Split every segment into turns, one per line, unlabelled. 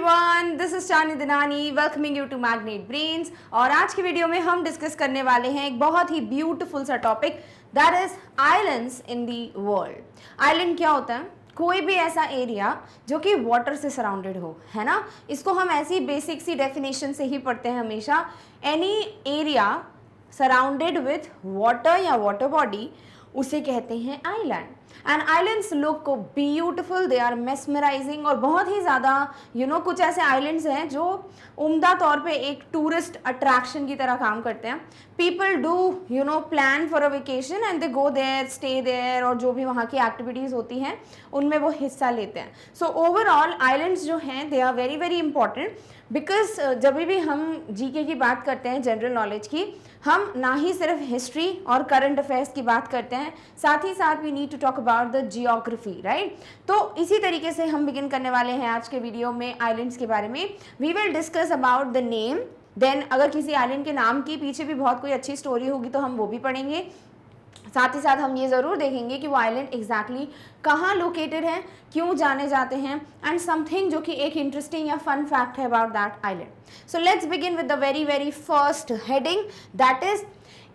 Everyone, this is Chani Dinani welcoming you to Magnet Brains. और आज की वीडियो में हम डिस्कस करने वाले हैं एक बहुत ही ब्यूटीफुल सा topic, that is islands in the world. Island क्या होता है? कोई भी ऐसा एरिया जो कि वाटर से सराउंडेड हो, है ना। इसको हम ऐसी बेसिक सी डेफिनेशन से ही पढ़ते हैं हमेशा। Any area surrounded with water या वाटर बॉडी, उसे कहते हैं island. And islands look beautiful, they are mesmerising. और बहुत ही ज़्यादा कुछ ऐसे आइलैंड्स हैं जो उम्दा तौर पे एक टूरिस्ट अट्रैक्शन की तरह काम करते हैं। People do plan for a vacation and they go there, stay there, और जो भी वहाँ की एक्टिविटीज़ होती हैं उनमें वो हिस्सा लेते हैं। सो ओवरऑल आइलैंड्स जो हैं they are very very important, because जब भी हम जीके की बात करते हैं, जनरल नॉलेज की, हम ना ही सिर्फ हिस्ट्री और करंट अफेयर्स की बात करते हैं, साथ ही साथ we need to talk about the geography, right. तो इसी तरीके से हम बिगिन करने वाले हैं आज के वीडियो में आइलैंड्स के बारे में। We will discuss about the name, then अगर किसी आइलैंड के नाम की पीछे भी बहुत कोई अच्छी स्टोरी होगी तो हम वो भी पढ़ेंगे। साथ ही साथ हम ये ज़रूर देखेंगे कि वो आइलैंड एग्जैक्टली कहाँ लोकेटेड है, क्यों जाने जाते हैं, एंड समथिंग जो कि एक इंटरेस्टिंग या फन फैक्ट है about that island. So let's begin with the very very first heading, that is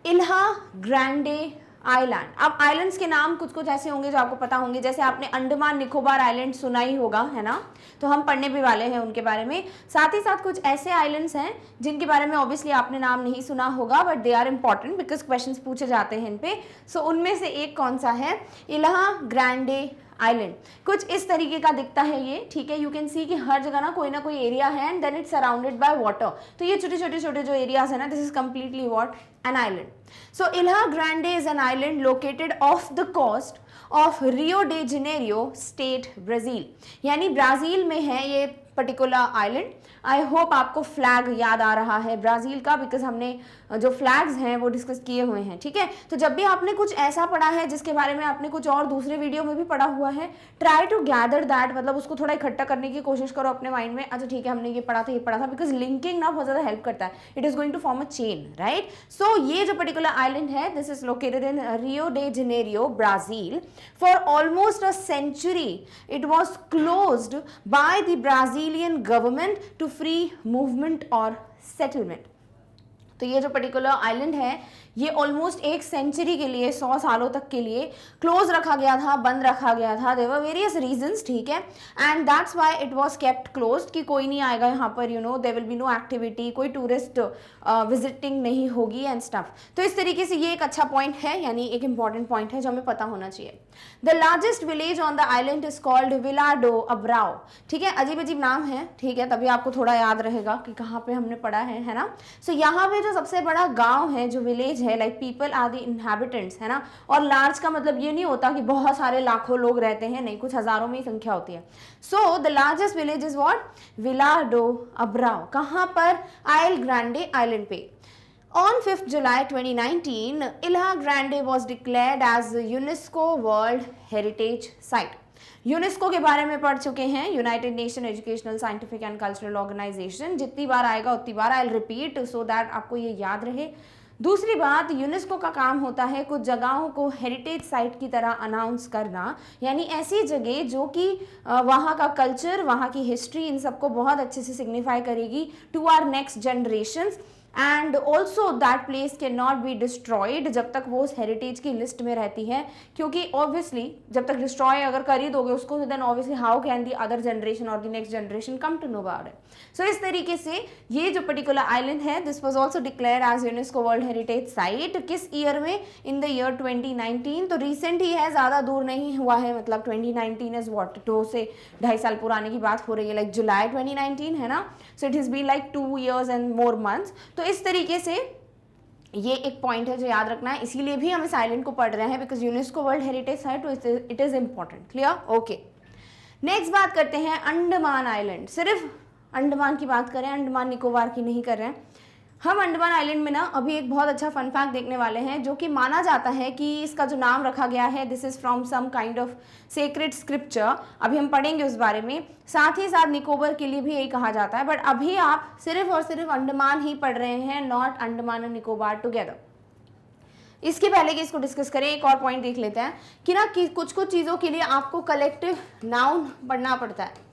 Ilha Grande island. अब आइलैंड्स के नाम कुछ कुछ ऐसे होंगे जो आपको पता होंगे, जैसे आपने अंडमान निकोबार आइलैंड सुना ही होगा, है ना। तो हम पढ़ने भी वाले हैं उनके बारे में। साथ ही साथ कुछ ऐसे आइलैंड्स हैं जिनके बारे में ऑब्वियसली आपने नाम नहीं सुना होगा, but they are important because questions पूछे जाते हैं इन पे। सो उनमें से एक कौन सा है? इल्हा ग्रैंडे आइलैंड। कुछ इस तरीके का दिखता है ये, ठीक है। यू कैन सी कि हर जगह ना कोई एरिया है and then it's surrounded by water. तो ये छोटे छोटे जो एरियाज है ना, this is completely what? An island. So Ilha Grande is an island located off the coast of Rio de Janeiro state, Brazil. यानी ब्राज़ील में है ये पर्टिकुलर आइलैंड। आई होप आपको फ्लैग याद आ रहा है ब्राज़ील का, बिकॉज हमने जो फ्लैग्स हैं वो डिस्कस किए हुए हैं, ठीक है। तो जब भी आपने कुछ ऐसा पढ़ा है जिसके बारे में आपने कुछ और दूसरे वीडियो में भी पढ़ा हुआ है, ट्राई टू गैदर दैट, मतलब उसको थोड़ा इकट्ठा करने की कोशिश करो अपने माइंड में। अच्छा ठीक है, हमने ये पढ़ा था, बिकॉज लिंकिंग ना बहुत ज़्यादा हेल्प करता है। It is going to form a chain, right. So ये जो पर्टिकुलर आइलैंड है, this is located in Rio de Janeiro, Brazil. For almost a century it was closed by the Brazilian government to free movement और settlement. तो ये जो particular island है ये almost एक सेंचुरी के लिए, 100 सालों तक के लिए क्लोज रखा गया था, बंद रखा गया था। देयर वर वेरियस रीजंस, ठीक है। And that's why it was kept closed, कि कोई नहीं आएगा यहाँ पर, there will be no activity, कोई टूरिस्ट विजिटिंग नहीं होगी एंड स्टफ। तो इस तरीके से ये एक अच्छा पॉइंट है, यानी एक इंपॉर्टेंट पॉइंट है जो हमें पता होना चाहिए। The largest village on the island is called Vila do Abraão, ठीक है। अजीब अजीब नाम है, ठीक है, तभी आपको थोड़ा याद रहेगा कि कहाँ पे हमने पढ़ा है ना। सो यहाँ पे जो सबसे बड़ा गाँव है, जो विलेज है, like people are the inhabitants, है ना। और लार्ज का मतलब ये नहीं होता कि बहुत सारे लाखों लोग रहते हैं, नहीं, कुछ हजारों में ही संख्या होती है। So the largest village is what? Vila do Abraão. कहाँ पर? आइल ग्रैंडे आइलैंड पे। On 5th July 2019, Ilha Grande was declared as a UNESCO World Heritage Site. UNESCO के बारे में पढ़ चुके हैं, United Nation Educational Scientific and Cultural Organisation. जितनी बार आएगा उतनी बार I will repeat so that आपको ये याद रहे। दूसरी बात, यूनेस्को का काम होता है कुछ जगहों को हेरिटेज साइट की तरह अनाउंस करना, यानी ऐसी जगह जो कि वहाँ का कल्चर, वहाँ की हिस्ट्री, इन सबको बहुत अच्छे से सिग्निफाई करेगी to our next generations. And also that place can not be destroyed जब तक वो उस हेरिटेज की लिस्ट में रहती है, क्योंकि ऑब्वियसली जब तक डिस्ट्रॉय अगर कर ही दोगे उसको, then obviously how can the other generation और the next generation come to know about it. So इस तरीके से ये जो पर्टिकुलर आइलैंड है, this was also declared as UNESCO world heritage site. किस ईयर में? In the year 2019। तो रिसेंट ही है, ज़्यादा दूर नहीं हुआ है, मतलब 2019 इज वॉट, 2 से 2.5 साल पुराने की बात हो रही है, लाइक जुलाई 2019, है ना। So it has been like 2 years and more months. तो इस तरीके से ये एक पॉइंट है जो याद रखना है, इसीलिए भी हम इस आइलैंड को पढ़ रहे हैं, because UNESCO world heritage site, तो it is important. Clear? Okay, next बात करते हैं अंडमान आइलैंड। सिर्फ अंडमान की बात करें, अंडमान निकोबार की नहीं कर रहे हैं हम। अंडमान आइलैंड में ना अभी एक बहुत अच्छा फन फैक्ट देखने वाले हैं, जो कि माना जाता है कि इसका जो नाम रखा गया है, this is from some kind of sacred scripture. अभी हम पढ़ेंगे उस बारे में। साथ ही साथ निकोबार के लिए भी यही कहा जाता है, बट अभी आप सिर्फ और सिर्फ अंडमान ही पढ़ रहे हैं, not Andaman and Nicobar together. इसके पहले कि इसको डिस्कस करें, एक और पॉइंट देख लेते हैं कि कुछ कुछ चीज़ों के लिए आपको कलेक्टिव नाउन पढ़ना पड़ता है,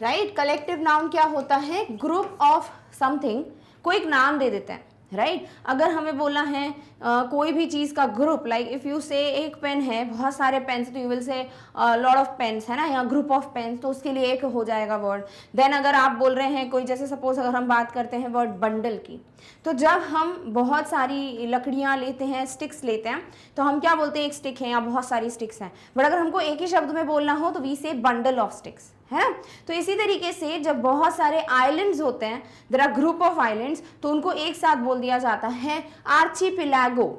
राइट। कलेक्टिव नाउन क्या होता है, ग्रुप ऑफ समथिंग को एक नाम दे देते हैं, राइट। अगर हमें बोलना है कोई भी चीज़ का ग्रुप, लाइक इफ़ यू से एक पेन है, बहुत सारे पेन्स, तो you will say lot of pens, है ना, या ग्रुप ऑफ पेन्स, तो उसके लिए एक हो जाएगा वर्ड। देन अगर आप बोल रहे हैं कोई, जैसे सपोज अगर हम बात करते हैं वर्ड बंडल की, तो जब हम बहुत सारी लकड़ियाँ लेते हैं, स्टिक्स लेते हैं, तो हम क्या बोलते हैं, एक स्टिक है या बहुत सारी स्टिक्स हैं। बट अगर हमको एक ही शब्द में बोलना हो तो वी से बंडल ऑफ स्टिक्स, है ना। तो इसी तरीके से जब बहुत सारे आइलैंड्स होते हैं, there are group of islands, तो उनको एक साथ बोल दिया जाता है आर्चिपेलागो,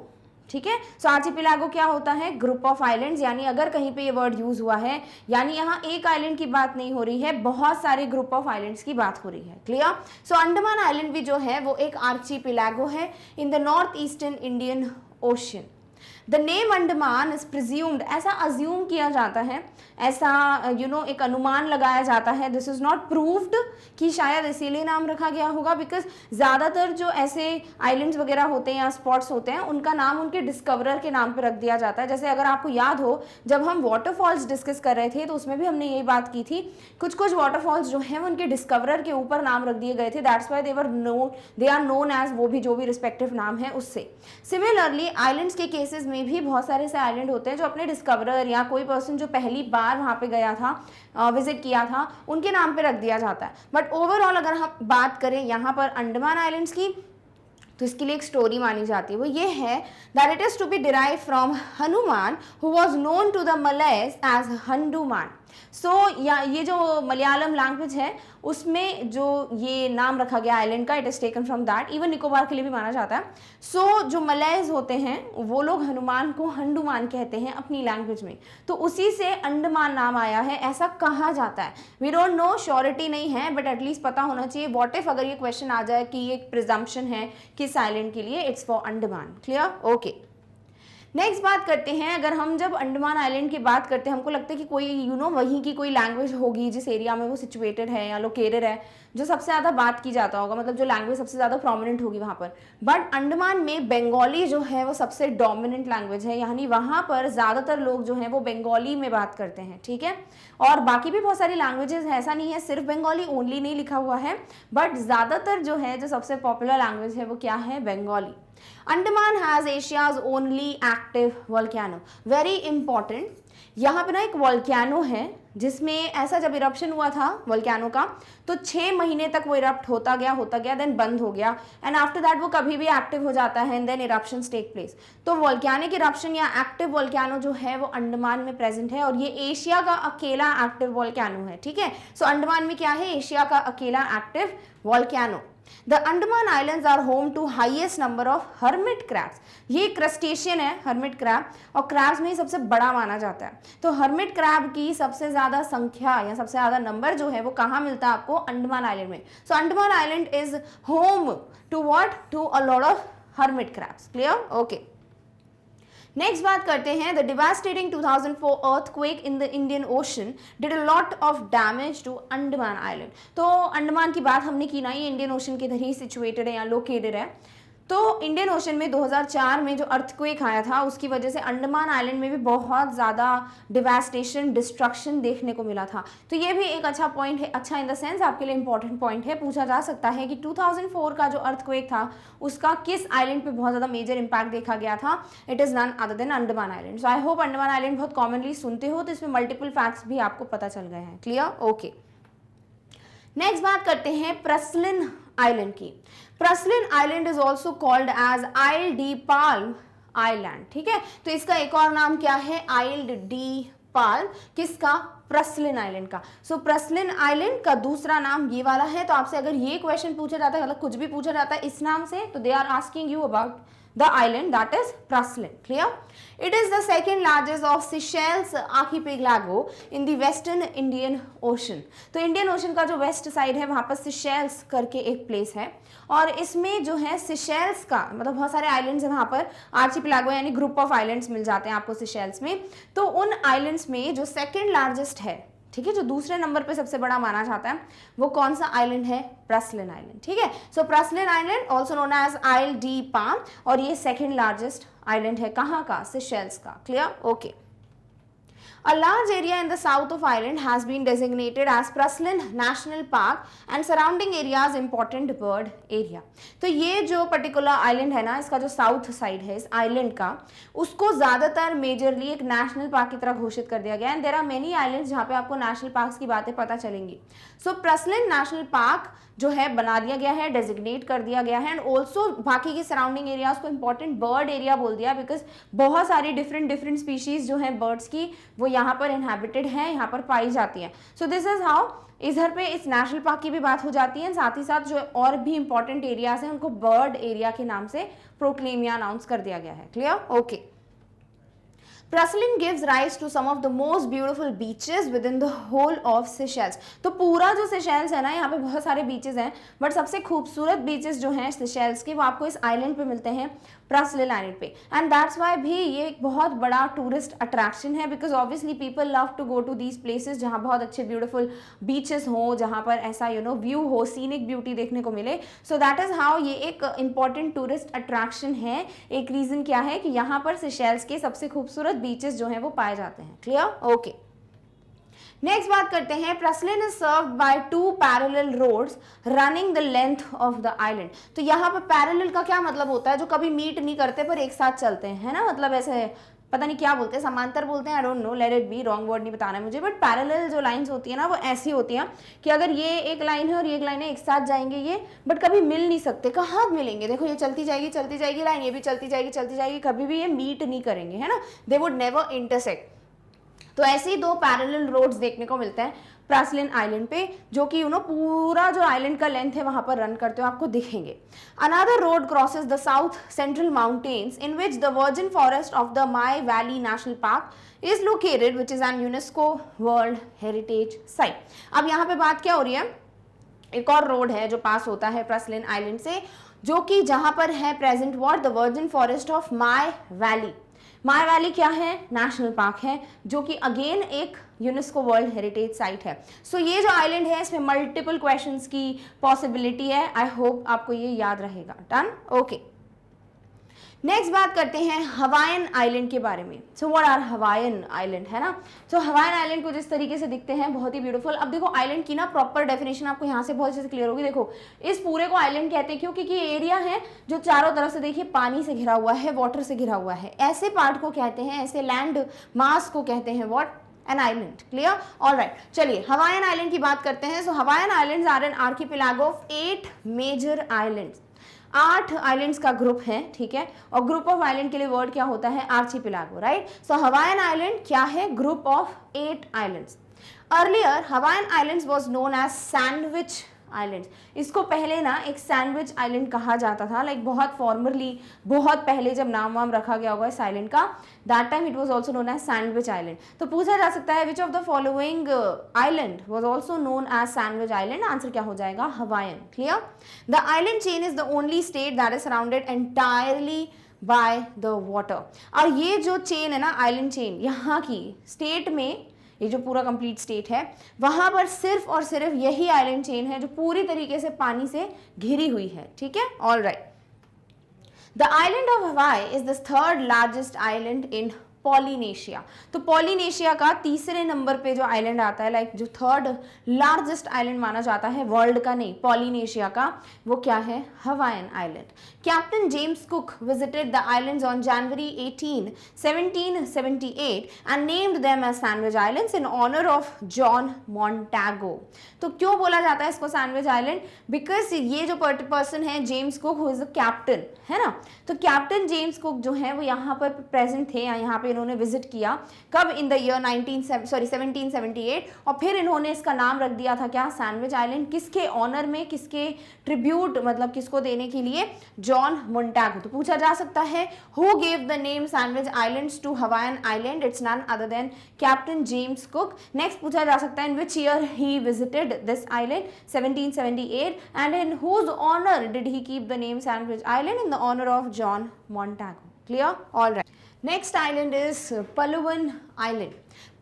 ठीक है। सो आर्चिपेलागो क्या होता है, ग्रुप ऑफ आइलैंड्स, यानी अगर कहीं पे ये वर्ड यूज हुआ है, यानी यहाँ एक आइलैंड की बात नहीं हो रही है, बहुत सारे ग्रुप ऑफ आइलैंड्स की बात हो रही है। क्लियर। सो अंडमान आइलैंड भी जो है वो एक आर्चिपेलागो है इन the north eastern Indian ocean. The name Andaman is presumed, ऐसा अज्यूम किया जाता है, ऐसा एक अनुमान लगाया जाता है, दिस इज नॉट प्रूव्ड कि शायद इसीलिए नाम रखा गया होगा, बिकॉज ज़्यादातर जो ऐसे आइलैंड्स वगैरह होते हैं या स्पॉट्स होते हैं, उनका नाम उनके डिस्कवरर के नाम पर रख दिया जाता है। जैसे अगर आपको याद हो, जब हम वाटरफॉल्स डिस्कस कर रहे थे तो उसमें भी हमने यही बात की थी, कुछ वाटरफॉल्स जो हैं उनके डिस्कवरर के ऊपर नाम रख दिए गए थे, that's why they are known as, वो भी जो भी रिस्पेक्टिव नाम है उससे। सिमिलरली आइलैंड्स के केसेस में भी बहुत सारे ऐसे आइलैंड होते हैं जो अपने डिस्कवरर या कोई पर्सन जो पहली बार वहाँ पे गया था, विजिट किया था, उनके नाम पे रख दिया जाता है। बट ओवरऑल अगर हम बात करें यहाँ पर अंडमान आइलैंड्स की, तो इसके लिए एक स्टोरी मानी जाती है, वो ये है that it is to be derive from Hanuman who was known to the Malays as Handuman. So ये जो मलयालम लैंग्वेज है उसमें जो ये नाम रखा गया आइलैंड का, it is taken from that, even Nicobar के लिए भी माना जाता है। सो जो मलयस होते हैं वो लोग हनुमान को हंडुमान कहते हैं अपनी लैंग्वेज में, तो उसी से अंडमान नाम आया है, ऐसा कहा जाता है। वी डोंट नो, श्योरिटी नहीं है, बट एटलीस्ट पता होना चाहिए। व्हाट इफ अगर ये क्वेश्चन आ जाए कि ये एक प्रिजम्पशन है किस आइलैंड के लिए, it's for Andaman. Clear, okay. Next बात करते हैं, अगर हम जब अंडमान आइलैंड की बात करते हैं, हमको लगता है कि कोई वहीं की कोई लैंग्वेज होगी जिस एरिया में वो सिचुएटेड है या लोकेटेड है, जो सबसे ज़्यादा बात की जाता होगा, मतलब जो लैंग्वेज सबसे ज़्यादा प्रोमिनेंट होगी वहाँ पर। बट अंडमान में बंगाली जो है वो सबसे डोमिनेंट लैंग्वेज है, यानी वहाँ पर ज़्यादातर लोग जो हैं वो बंगाली में बात करते हैं, ठीक है। और बाकी भी बहुत सारी लैंग्वेजेस है, ऐसा नहीं है सिर्फ बंगाली ओनली नहीं लिखा हुआ है, बट ज़्यादातर जो है जो सबसे पॉपुलर लैंग्वेज है वो क्या है, Bengali. Andaman has Asia's only active volcano, very important. यहाँ पे ना एक वोल्केनो है जिसमें ऐसा जब इरप्शन हुआ था वोल्केनो का, तो 6 महीने तक वो इरप्ट होता गया, देन बंद हो गया, एंड आफ्टर दैट वो कभी भी एक्टिव हो जाता है, and then eruptions take place. तो वोल्केनिक इरप्शन या एक्टिव वोल्केनो जो है वो अंडमान में प्रेजेंट है, और ये एशिया का अकेला एक्टिव वोल्केनो है, ठीक है। सो अंडमान में क्या है, एशिया का अकेला active volcano. The Andaman Islands are home to highest number of hermit crabs. ये क्रस्टेशियन है hermit crab, और क्रैब्स में ही सबसे बड़ा माना जाता है। तो hermit crab की सबसे ज़्यादा संख्या या सबसे ज़्यादा नंबर जो है वो कहाँ मिलता है आपको, अंडमान आइलैंड में। So Andaman island is home to what? To a lot of hermit crabs. Clear? Okay. Next बात करते हैं, the devastating 2004 earthquake in the Indian ocean did a lot of damage to Andaman island. तो अंडमान की बात हमने की ना, ये इंडियन ओशन के इधर ही सिचुएटेड है या लोकेटेड है। तो इंडियन ओशन में 2004 में जो अर्थक्वेक आया था उसकी वजह से अंडमान आइलैंड में भी बहुत ज़्यादा डिवास्टेशन, डिस्ट्रक्शन देखने को मिला था। तो ये भी एक अच्छा पॉइंट है, अच्छा इन द सेंस आपके लिए इंपॉर्टेंट पॉइंट है, पूछा जा सकता है कि 2004 का जो अर्थक्वेक था उसका किस आइलैंड पे बहुत ज़्यादा मेजर इंपैक्ट देखा गया था। It is none other than Andaman island. So I hope Andaman island बहुत कॉमनली सुनते हो, तो इसमें मल्टीपल फैक्ट्स भी आपको पता चल गए हैं। Clear, okay. नेक्स्ट बात करते हैं प्रसलिन आइलैंड की। Praslin island is also called as Ile de Palme island, ठीक है। तो इसका एक और नाम क्या है, आइल्ड डी पाल्म, किसका, प्रसलिन आइलैंड का। सो प्रसलिन आइलैंड का दूसरा नाम ये वाला है। तो आपसे अगर ये क्वेश्चन पूछा जाता है, मतलब कुछ भी पूछा जाता है इस नाम से, तो they are asking you about the island that is Praslin. Clear? It is the second largest of Seychelles archipelago in the western Indian Ocean. तो इंडियन ओशन का जो वेस्ट साइड है वहाँ पर सिशेल्स करके एक प्लेस है, और इसमें जो है सिशेल्स का मतलब बहुत सारे आइलैंड्स हैं वहाँ पर, आर्चिपेलागो यानी ग्रुप ऑफ आइलैंड्स मिल जाते हैं आपको सिशेल्स में। तो उन आइलैंड्स में जो सेकेंड लार्जेस्ट है, ठीक है, जो दूसरे नंबर पे सबसे बड़ा माना जाता है, वो कौन सा आइलैंड है, प्रसलिन आइलैंड, ठीक है। सो प्रसलिन island also known as Ile de palm, और ये सेकेंड लार्जेस्ट आइलैंड है कहाँ का, सिशेल्स का। Clear, okay. A large area in the south of Ireland has been designated as Praslin National Park and surrounding areas important bird area. तो ये जो particular island है ना, इसका जो साउथ साइड है इस आइलैंड का, उसको ज्यादातर मेजरली एक नेशनल पार्क की तरह घोषित कर दिया गया है. And there are many islands जहाँ पे आपको नेशनल पार्क्स की बातें पता चलेंगी. सो प्रसलिन नेशनल पार्क जो है बना दिया गया है, डेजिग्नेट कर दिया गया है. एंड ऑल्सो बाकी के सराउंडिंग एरियाज को इंपॉर्टेंट बर्ड एरिया बोल दिया, बिकॉज बहुत सारी डिफरेंट स्पीशीज जो हैं बर्ड्स की वो यहाँ पर इनहेबिटेड हैं, यहाँ पर पाई जाती हैं. सो दिस इज हाउ इधर पे इस नेशनल पार्क की भी बात हो जाती है. साथ ही साथ जो और भी इंपॉर्टेंट एरियाज हैं उनको बर्ड एरिया के नाम से प्रोक्लेम या अनाउंस कर दिया गया है. Clear? Okay. Praslin gives rise to some of the most beautiful beaches within the whole of Seychelles. तो पूरा जो Seychelles है ना, यहाँ पे बहुत सारे बीचेस हैं, बट सबसे खूबसूरत बीचेस जो हैं Seychelles के वो आपको इस आइलैंड पे मिलते हैं, प्रसलिन आइलैंड पे. एंड दैट्स वाई भी ये एक बहुत बड़ा टूरिस्ट अट्रैक्शन है, because obviously people love to go to these places जहाँ बहुत अच्छे ब्यूटीफुल बीचेस हों, जहाँ पर ऐसा व्यू हो, सीनिक ब्यूटी देखने को मिले. सो दैट इज हाउ ये एक इंपॉर्टेंट टूरिस्ट अट्रैक्शन है. एक रीजन क्या है कि यहाँ पर Seychelles के सबसे खूबसूरत बीचेस जो हैं वो पाए जाते हैं. क्लियर? ओके. नेक्स्ट बात करते हैं. Praslin is served by 2 parallel roads running the length of the island. तो यहाँ पर पैरेलल का क्या मतलब होता है? जो कभी मीट नहीं करते पर एक साथ चलते हैं, है ना. मतलब ऐसे पता नहीं क्या बोलते हैं, समांतर बोलते हैं, I don't know, let it be, wrong word नहीं बताना है मुझे. बट पैरेलल जो लाइंस होती है ना वो ऐसी होती हैं कि अगर ये एक लाइन है और ये एक लाइन है, एक साथ जाएंगे ये, बट कभी मिल नहीं सकते. कहाँ मिलेंगे? देखो ये चलती जाएगी लाइन, ये भी चलती जाएगी, कभी भी ये मीट नहीं करेंगे, है ना. They would never intersect. तो ऐसे ही 2 पैरेलल रोड्स देखने को मिलते हैं प्रसलिन आइलैंड पे, जो कि पूरा जो आइलैंड का लेंथ है वहां पर रन करते हुए आपको दिखेंगे. Another road crosses the south central mountains in which the virgin forest of the my valley national park is located, which is an UNESCO world heritage site. अब यहाँ पे बात क्या हो रही है? एक और रोड है जो पास होता है प्रसलिन आइलैंड से, जो कि जहां पर है present what the virgin forest of my valley. My valley क्या है? नेशनल पार्क है, जो कि अगेन एक यूनेस्को वर्ल्ड हेरिटेज साइट है. सो ये जो आइलैंड है इसमें मल्टीपल क्वेश्चंस की पॉसिबिलिटी है. आई होप आपको ये याद रहेगा. डन? ओके. नेक्स्ट बात करते हैं हवाईन आइलैंड के बारे में. So what are Hawaiian island, है ना. सो हवाईन आइलैंड को जिस तरीके से दिखते हैं बहुत ही ब्यूटीफुल. अब देखो आइलैंड की ना प्रॉपर डेफिनेशन आपको यहाँ से बहुत अच्छे से क्लियर होगी. देखो इस पूरे को आइलैंड कहते हैं क्योंकि ये एरिया है जो चारों तरफ से देखिए पानी से घिरा हुआ है, वाटर से घिरा हुआ है. ऐसे पार्ट को कहते हैं, ऐसे लैंड मास को कहते हैं what? An island. Clear? Alright. चलिए हवाईन आइलैंड की बात करते हैं. So Hawaiian islands are an archipelago of 8 major islands. 8 islands का ग्रुप है, ठीक है. और ग्रुप ऑफ आइलैंड के लिए वर्ड क्या होता है? Archipelago, right. So Hawaiian island क्या है? Group of 8 islands. Earlier Hawaiian islands was known as Sandwich islands. इसको पहले ना एक सैंडविच आइलैंड कहा जाता था, लाइक बहुत फॉर्मरली, बहुत पहले जब नाम वाम रखा गया होगा इस आइलैंड का, that time it was also known as Sandwich island. तो पूछा जा सकता है which of the following island was also known as Sandwich island? Answer क्या हो जाएगा? Hawaiian. Clear? The island chain is the only state that is surrounded entirely by the water. और ये जो चेन है ना, आइलैंड चेन, यहाँ की स्टेट में, ये जो पूरा कंप्लीट स्टेट है वहां पर सिर्फ और सिर्फ यही आइलैंड चेन है जो पूरी तरीके से पानी से घिरी हुई है. ठीक है? All right. The island of हवाई is the 3rd largest island in Polynesia. तो पॉलिनेशिया का तीसरे नंबर पे जो आइलैंड आता है, लाइक जो 3rd लार्जेस्ट आइलैंड माना जाता है, वर्ल्ड का नहीं, पॉलिनेशिया का, वो क्या है? Hawaiian island. Captain James Cook visited the islands on January 18, 1778 and named them as Sandwich Islands in honour of John Montagu. तो क्यों बोला जाता है इसको सैंडविच आइलैंड? बिकॉज ये जो पर्सन है James cook, who is the captain, है ना. तो कैप्टन जेम्स कुक जो है वो यहाँ पर प्रेजेंट थे, यहाँ पे इन्होंने विजिट किया. कब? इन द ईयर 1778. और फिर इन्होंने इसका नाम रख दिया था क्या? Sandwich island. किसके ऑनर में, किसके ट्रिब्यूट, मतलब किसको देने के लिए? John Montagu. तो पूछा जा सकता है who gave the name Sandwich Islands to Hawaiian island? It's none other than Captain James Cook. Next पूछा जा सकता है in which year he visited this island? 1778. And in whose honour did he keep the name Sandwich island? In the honour of John Montagu. Clear? All right. Next island is Palawan Island.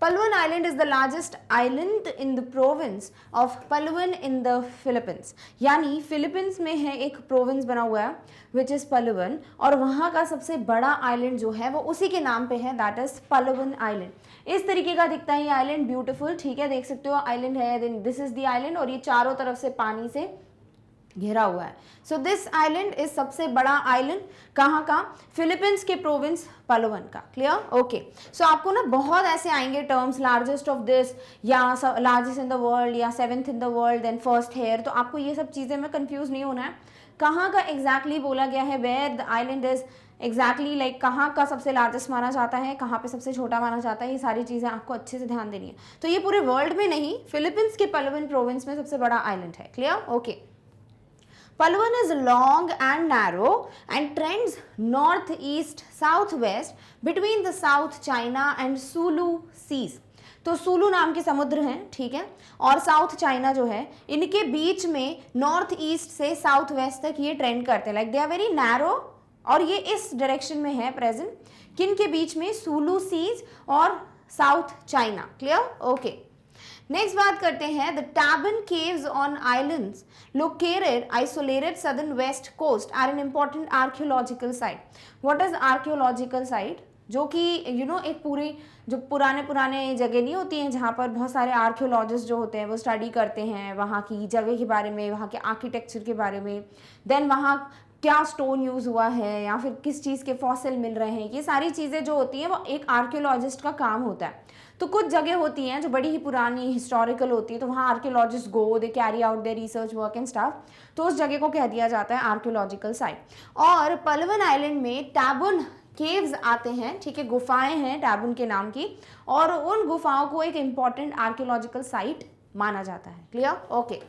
Palawan Island is the largest island in the province of Palawan in the Philippines. यानी Philippines में है एक province बना हुआ है which is पलवन, और वहाँ का सबसे बड़ा आइलैंड जो है वो उसी के नाम पे है, दैट इज़ पलवन आइलैंड। इस तरीके का दिखता है ये आइलैंड, ब्यूटीफुल, ठीक है, देख सकते हो आइलैंड है, then this is the island, और ये चारों तरफ से पानी से घिरा हुआ है। सो दिस आइलैंड इज सबसे बड़ा आइलैंड कहाँ का, फिलीपींस के प्रोविंस पलवन का। Clear, okay. सो आपको ना बहुत ऐसे आएंगे टर्म्स, लार्जेस्ट ऑफ दिस या लार्जेस्ट इन द वर्ल्ड या seventh in the world then first here, तो आपको ये सब चीज़ें में कंफ्यूज नहीं होना है। कहाँ का एग्जैक्टली बोला गया है, where the island is exactly like कहाँ का सबसे लार्जेस्ट माना जाता है, कहाँ पे सबसे छोटा माना जाता है, ये सारी चीज़ें आपको अच्छे से ध्यान देनी है। तो ये पूरे वर्ल्ड में नहीं, फिलीपींस के पलवन प्रोविंस में सबसे बड़ा आइलैंड है। Clear, okay. Palawan is long and narrow and trends northeast southwest between the South China and Sulu seas. तो सूलू नाम के समुद्र हैं, ठीक है, और साउथ चाइना जो है इनके बीच में नॉर्थ ईस्ट से साउथ वेस्ट तक ये ट्रेंड करते हैं, like they are very narrow, और ये इस डायरेक्शन में है प्रेजेंट, किन के बीच में, सूलू सीज और South China. Clear, okay. Next बात करते हैं, the Tabon caves on islands located isolated southern west coast are an important archaeological site. What is archaeological site, जो कि यू नो एक पूरी जो पुराने जगह नहीं होती हैं जहाँ पर बहुत सारे आर्कियोलॉजिस्ट जो होते हैं वो स्टडी करते हैं वहाँ की जगह के बारे में, वहाँ के आर्किटेक्चर के बारे में, देन वहाँ क्या स्टोन यूज़ हुआ है या फिर किस चीज़ के फॉसिल मिल रहे हैं, ये सारी चीज़ें जो होती हैं वो एक आर्कियोलॉजिस्ट का काम होता है। तो कुछ जगह होती हैं जो बड़ी ही पुरानी हिस्टोरिकल होती है, तो वहाँ archaeologist go, they carry out their research work and stuff, तो उस जगह को कह दिया जाता है आर्कियोलॉजिकल साइट। और पलवन आइलैंड में टैबन केव्स आते हैं, ठीक है, गुफाएं हैं टैबन के नाम की, और उन गुफाओं को एक इम्पॉर्टेंट आर्कियोलॉजिकल साइट माना जाता है। Clear, okay.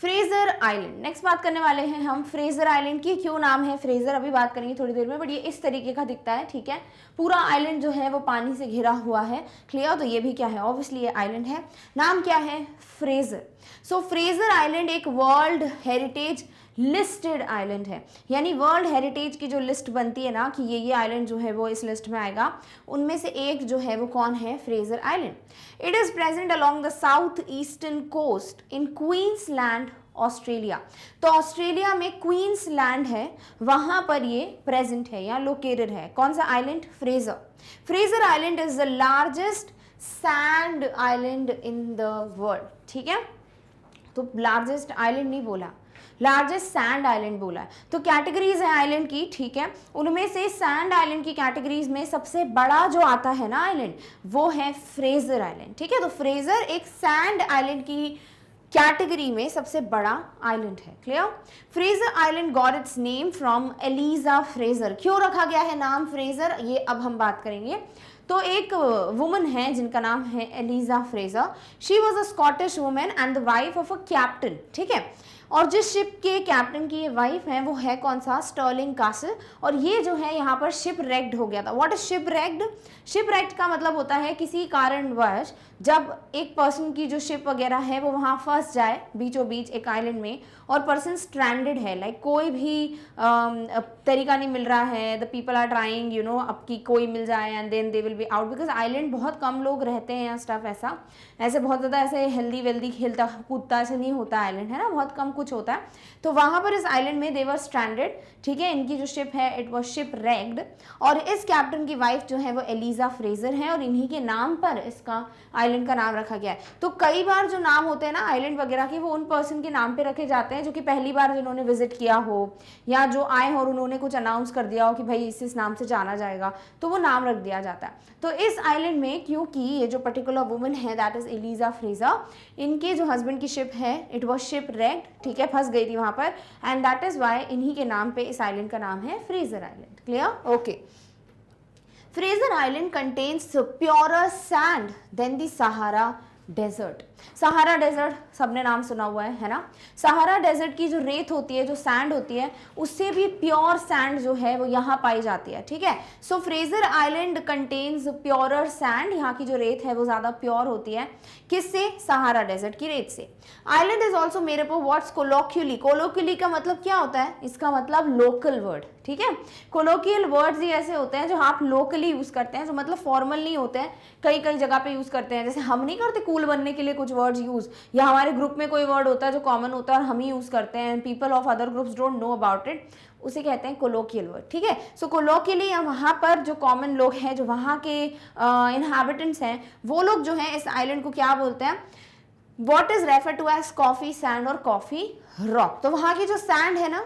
Fraser island, next बात करने वाले हैं हम फ्रेजर आइलैंड की। क्यों नाम है फ्रेजर, अभी बात करेंगे थोड़ी देर में, बट ये इस तरीके का दिखता है, ठीक है, पूरा आइलैंड जो है वो पानी से घिरा हुआ है। क्लियर, तो ये भी क्या है, ऑब्वियसली ये आइलैंड है, नाम क्या है, फ्रेजर। सो फ्रेजर आइलैंड एक वर्ल्ड हेरिटेज लिस्टेड आइलैंड है, यानी वर्ल्ड हेरिटेज की जो लिस्ट बनती है ना कि ये आइलैंड जो है वो इस लिस्ट में आएगा, उनमें से एक जो है वो कौन है, Fraser island. It is present along the south eastern coast in Queensland, Australia. तो ऑस्ट्रेलिया में क्वींसलैंड है, वहाँ पर ये प्रेजेंट है या लोकेटेड है। कौन सा island, Fraser. Fraser island is the largest sand island in the world, ठीक है, तो लार्जेस्ट आइलैंड नहीं बोला, लार्जेस्ट सैंड आइलैंड बोला है। तो कैटेगरीज है आइलैंड की, ठीक है, उनमें से सैंड आइलैंड की कैटेगरीज में सबसे बड़ा जो आता है ना आइलैंड, वो है फ्रेजर आइलैंड, ठीक है। तो फ्रेजर एक सैंड आइलैंड की कैटेगरी में सबसे बड़ा आइलैंड है। Clear, Fraser island got its name from Eliza Fraser. क्यों रखा गया है नाम फ्रेजर, ये अब हम बात करेंगे। तो एक वुमन है जिनका नाम है Eliza Fraser, she was a Scottish women and the wife of a captain, ठीक है, और जिस शिप के कैप्टन की ये वाइफ है वो है कौन सा, स्टर्लिंग कासल, और ये जो है यहाँ पर शिप रेक्ड हो गया था। What is ship raked, ship raked का मतलब होता है किसी कारणवश जब एक पर्सन की जो शिप वगैरह है वो वहाँ फंस जाए बीचों बीच एक आइलैंड में, और पर्सन स्ट्रैंडेड है, लाइक कोई भी तरीका नहीं मिल रहा है, the people are trying you know अब की कोई मिल जाए and then they will be out, because island बहुत कम लोग रहते हैं या स्टफ, ऐसे बहुत ज़्यादा ऐसे हेल्दी वेल्दी खेलता कूदता ऐसे नहीं होता आइलैंड, है ना, बहुत कम कुछ होता है। तो वहाँ पर इस आइलैंड में दे वर स्ट्रैंडेड, ठीक है, इनकी जो शिप है इट वॉज शिप रेक्ड, और इस कैप्टन की वाइफ जो है वो एलिजा फ्रेजर है, और इन्हीं के नाम पर इसका आइलैंड का नाम रखा गया है। तो कई बार जो नाम होते हैं ना आइलैंड वगैरह के, वो उन पर्सन के नाम पे रखे जाते हैं जो कि पहली बार जिन्होंने विजिट किया हो या जो आए हो और उन्होंने कुछ अनाउंस कर दिया हो कि भाई इस नाम से जाना जाएगा, तो वो नाम रख दिया जाता है। तो इस आइलैंड में क्योंकि ये जो पर्टिकुलर वुमन है दैट इज एलिजा फ्रेजर, इनके जो हस्बैंड की शिप है इट वॉज शिप रेक्ड, ठीक है, फंस गई थी वहाँ पर, एंड दैट इज वाई इन्हीं के नाम पे इस आइलैंड का नाम है Fraser island. Clear, okay. Fraser Island contains purer sand than the Sahara Desert. Sahara desert सबने नाम सुना हुआ है ना। सहारा डेजर्ट की जो रेत होती है, जो सैंड होती है, उससे भी प्योर सैंड जो है वो यहाँ पाई जाती है, ठीक है। सो Fraser island contains purer sand, यहाँ की जो रेत है वो ज़्यादा प्योर होती है, किससे? सहारा डेजर्ट की रेत से। Island is also made up of what's? Colloquially. Colloquially का मतलब क्या होता है? इसका मतलब लोकल वर्ड, ठीक है। कोलोकियल वर्ड्स ही ऐसे होते हैं जो आप लोकली यूज करते हैं, जो मतलब फॉर्मल नहीं होते हैं, कई कई जगह पे यूज करते हैं। जैसे हम नहीं करते कूल बनने के लिए कुछ वर्ड्स यूज, या हमारे ग्रुप में कोई वर्ड होता है जो कॉमन होता है और हम ही यूज करते हैं, people of other groups don't know about it, उसे कहते हैं कोलोकियल वर्ड, ठीक है। सो कोलोकियली वहाँ पर जो कॉमन लोग हैं, जो वहाँ के इनहैबिटेंट्स हैं, वो लोग जो हैं इस आइलैंड को क्या बोलते हैं? What is referred to as coffee sand और कॉफी रॉक। तो वहाँ की जो सैंड है ना,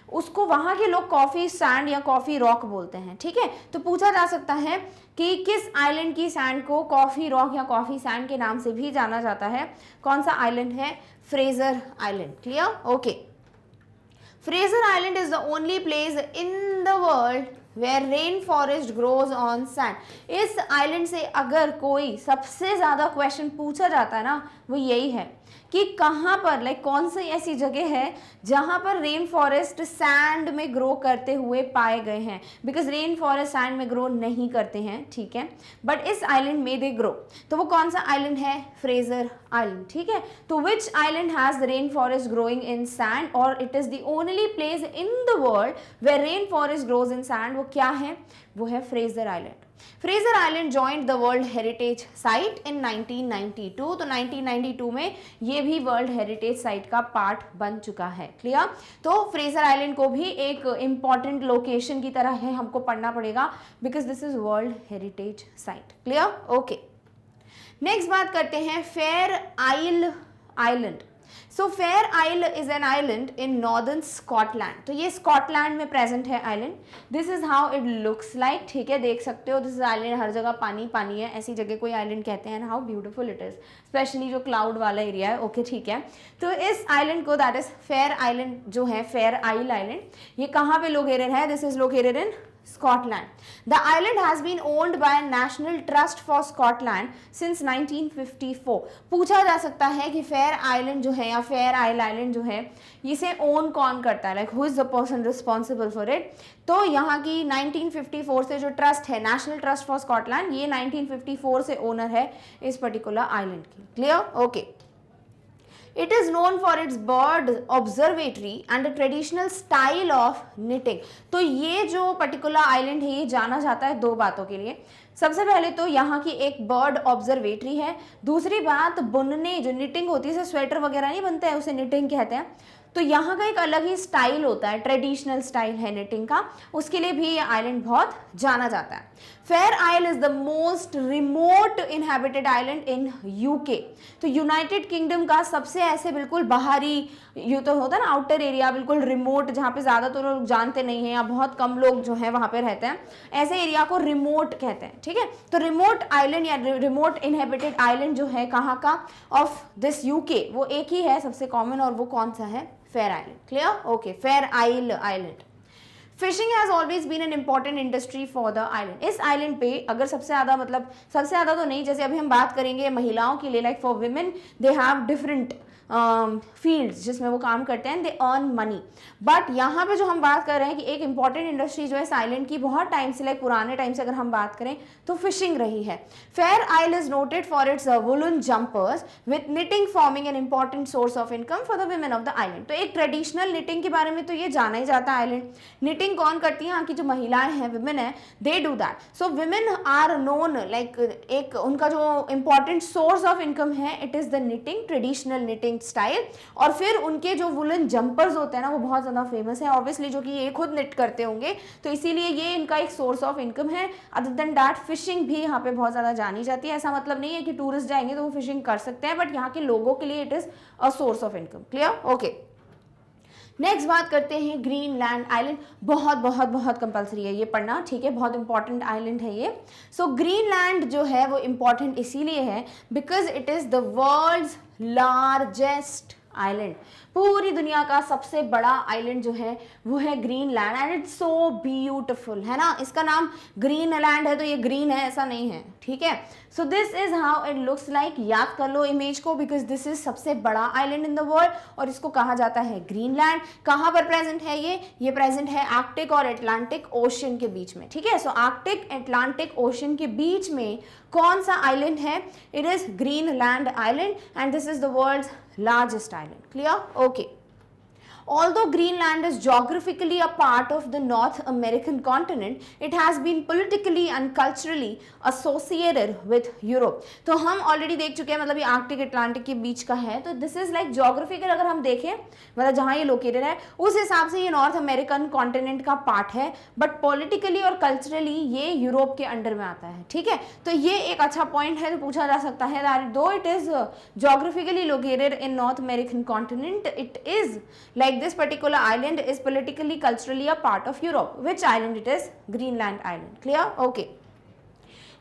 उसको वहाँ के लोग कॉफी सैंड या कॉफी रॉक बोलते हैं, ठीक है। तो पूछा जा सकता है कि किस आइलैंड की सैंड को कॉफी रॉक या कॉफी सैंड के नाम से भी जाना जाता है? कौन सा आइलैंड है? Fraser island. Clear? Okay. Fraser island is the only place in the world where rain forest grows on sand. इस आइलैंड से अगर कोई सबसे ज़्यादा क्वेश्चन पूछा जाता है ना, वो यही है कि कहाँ पर, लाइक कौन सी ऐसी जगह है जहाँ पर रेन फॉरेस्ट सैंड में ग्रो करते हुए पाए गए हैं, बिकॉज रेन फॉरेस्ट सैंड में ग्रो नहीं करते हैं, ठीक है, बट इस आइलैंड में दे ग्रो। तो वो कौन सा आइलैंड है? फ्रेजर आइलैंड, ठीक है। तो which island has the rain forest growing in sand, और it is the only place in the world where rain forest grows in sand, वो क्या है? वो है Fraser island. Fraser island joined the world heritage site in 1992। तो 1992 में ये भी वर्ल्ड हेरिटेज साइट का पार्ट बन चुका है। क्लियर? तो फ्रेजर आइलैंड को भी एक इंपॉर्टेंट लोकेशन की तरह है, हमको पढ़ना पड़ेगा, because this is world heritage site. Clear? Okay. Next बात करते हैं Fair Isle island. So Fair Isle is an island in northern Scotland. तो ये स्कॉटलैंड में प्रेजेंट है island. This is how it looks like, ठीक है, देख सकते हो। दिस इज आइलैंड, हर जगह पानी पानी है, ऐसी जगह कोई आइलैंड कहते हैं। How beautiful it is, specially जो क्लाउड वाला एरिया है। ओके, ठीक है। तो इस आइलैंड को, दैट इज फेयर आइलैंड जो है, फेयर आइल आइलैंड, ये कहाँ पे लोकेटेड है? This is located in Scotland. The island has been owned by National Trust for Scotland since 1954. पूछा जा सकता है कि फेयर आइलैंड जो है या फेयर आइल आइलैंड जो है, इसे ओन कौन करता है, like who is the person responsible for it. तो यहाँ की 1954 से जो ट्रस्ट है, नेशनल ट्रस्ट फॉर स्कॉटलैंड, ये 1954 से ओनर है इस पर्टिकुलर आइलैंड की। Clear? Okay. It is known for its bird observatory and a traditional style of knitting. तो ये जो पर्टिकुलर आइलैंड है, ये जाना जाता है दो बातों के लिए। सबसे पहले तो यहाँ की एक बर्ड ऑब्जर्वेटरी है, दूसरी बात बुनने, जो निटिंग होती है, स्वेटर वगैरह नहीं बनता है, उसे निटिंग कहते हैं। तो यहाँ का एक अलग ही स्टाइल होता है, ट्रेडिशनल स्टाइल है निटिंग का, उसके लिए भी ये आइलैंड बहुत जाना जाता है। Fair Isle is the most remote inhabited island in UK. तो यूनाइटेड किंगडम का सबसे ऐसे बिल्कुल बाहरी, यू तो होता है ना आउटर एरिया, बिल्कुल रिमोट, जहाँ पे ज़्यादातर लोग जानते नहीं हैं या बहुत कम लोग जो है वहाँ पे रहते हैं, ऐसे एरिया को रिमोट कहते हैं, ठीक है। तो रिमोट आइलैंड या रिमोट इनहेबिटेड आइलैंड जो है कहाँ का, ऑफ दिस यूके, वो एक ही है सबसे कॉमन, और वो कौन सा है? Fair island. Clear? Okay. Fair Isle island. Fishing has always been an important industry for the island. इस आइलैंड पे अगर सबसे ज़्यादा, मतलब सबसे ज़्यादा तो नहीं, जैसे अभी हम बात करेंगे महिलाओं के लिए, like for women they have different fields जिसमें वो काम करते हैं, दे अर्न मनी। बट यहाँ पे जो हम बात कर रहे हैं कि एक इंपॉर्टेंट इंडस्ट्री जो है इस आइलैंड की, बहुत टाइम से, लाइक पुराने टाइम से अगर हम बात करें तो फिशिंग रही है। Fair Isle is noted for its woollen jumpers with knitting forming an important source of income for the women of the island. तो एक ट्रेडिशनल निटिंग के बारे में तो ये जाना ही जाता है आइलैंड। निटिंग कौन करती है? यहाँ की जो महिलाएं हैं, विमेन है, they do that. So women are known, like एक उनका जो इंपॉर्टेंट सोर्स ऑफ इनकम है, it is the knitting, traditional knitting style. और फिर उनके जो वुलन जंपर्स होते हैं ना, वो बहुत ज़्यादा फेमस है ऑब्वियसली, जो कि ये खुद निट करते होंगे, तो इसीलिए ये इनका एक सोर्स ऑफ इनकम है। अदर देन दैट फिशिंग भी यहाँ पे बहुत ज़्यादा जानी जाती है। ऐसा मतलब नहीं है कि टूरिस्ट जाएंगे तो वो फिशिंग कर सकते हैं, बट यहाँ के लोगों के लिए it is a source of income. Clear? Okay. Next बात करते हैं ग्रीनलैंड आइलैंड। बहुत बहुत बहुत कंपलसरी है ये पढ़ना, ठीक है, बहुत इंपॉर्टेंट आइलैंड है ये। सो ग्रीनलैंड जो है वो इंपॉर्टेंट इसीलिए है because it is the world's largest island, पूरी दुनिया का सबसे बड़ा आइलैंड जो है वो है Greenland and it's so beautiful, है ना। इसका नाम ग्रीनलैंड है तो ये ग्रीन है ऐसा नहीं है, ठीक है। सो this is how it looks like, याद कर लो इमेज को, बिकॉज दिस इज सबसे बड़ा आइलैंड इन द वर्ल्ड और इसको कहा जाता है ग्रीनलैंड। कहाँ पर प्रेजेंट है ये प्रेजेंट है आर्कटिक और अटलांटिक ओशन के बीच में, ठीक है। सो आर्कटिक अटलांटिक ओशन के बीच में कौन सा आइलैंड है, it is Greenland island and this is the world's largest island. Clear? Okay. Although Greenland is geographically a part of the North American continent, it has been politically and culturally associated with Europe. तो हम already देख चुके हैं, मतलब ये Arctic Atlantic के बीच का है, तो दिस इज लाइक जोग्राफिकल अगर हम देखें, मतलब जहाँ ये लोकेटेड है उस हिसाब से ये नॉर्थ अमेरिकन कॉन्टिनेंट का पार्ट है, बट पॉलिटिकली और कल्चरली ये यूरोप के अंडर में आता है, ठीक है। तो ये एक अच्छा पॉइंट है, तो पूछा जा सकता है दैट दो it is geographically located in north American continent, it is like this particular island is politically culturally a part of Europe. Which island it is? Greenland island. Clear? Okay.